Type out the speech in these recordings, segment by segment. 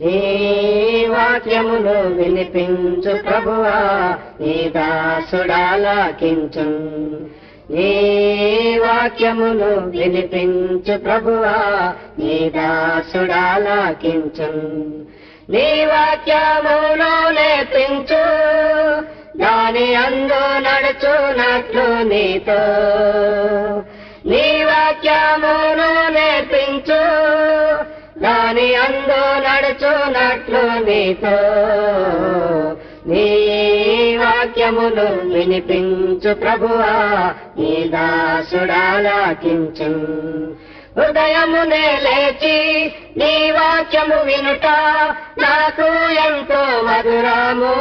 నీ వాక్యమును వినిపించు ప్రభువా, నీ దాసుడాలకించు. నీ వాక్యమును వినిపించు ప్రభువా, నీ దాసుడాలకించు. నీ వాక్యమును నేర్పించు, దాని అందు నడుచునట్లు నీతో. నీ వాక్యమును నేర్పించు, దాని అందు నడుచునట్లు నీతో. నీ వాక్యమును వినిపించు ప్రభువా, నీ దాసుడాలకించు. హృదయమునే లేచి నీ వాక్యము వినుట నాకు ఎంతో మధురము.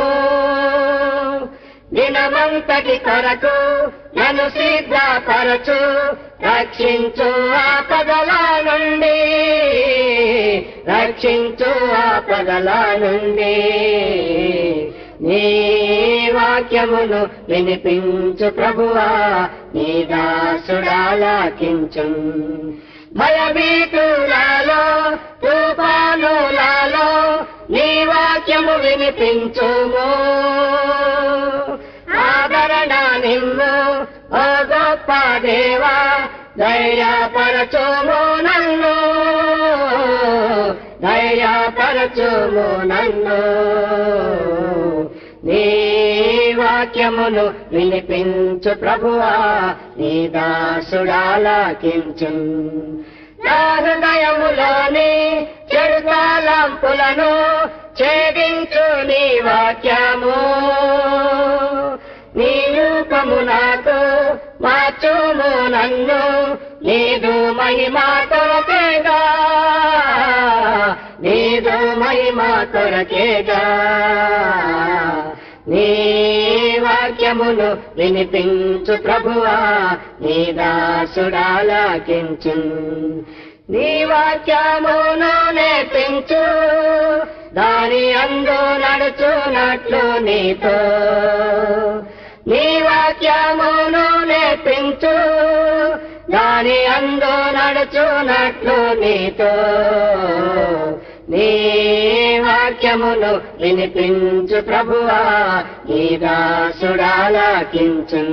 దినమంతటి కొరకు నన్ను సిద్ధపరచు, రక్షించు ఆపదల నుండి, రక్షించు ఆపదల నుండి. నీ వాక్యమును వినిపించు ప్రభువా, నీ దాసుడాలకించు. భయభీతులలో తుఫానులలో నీ వాక్యము వినిపించుము. ఆదరణ నిమ్ము ఓ గొప్ప దేవా, ధైర్యపరచుము నన్ను, ధైర్యపరచుము నన్ను. నీ వాక్యమును వినిపించు ప్రభువా, నీ దాసుడాలకించు. నా హృదయములోని చెడు తలంపులను ఛేదించు నీ వాక్యము. నీ రూపము నాకు మార్చుము నన్ను, నీదు మహిమ కొరకేగా, నీదు మహిమ కొరకేగా. నీ వాక్యమును వినిపించు ప్రభువా, నీ దాసుడాలకించు. నీ వాక్యమును నేర్పించు, దాని అందు నడుచునట్లు నీతో. నీ వాక్యమును నేర్పించు, దాని అందు నడుచునట్లు నీతో. నీ వాక్యమును వినిపించు ప్రభువా, నీ దాసుడాలకించు.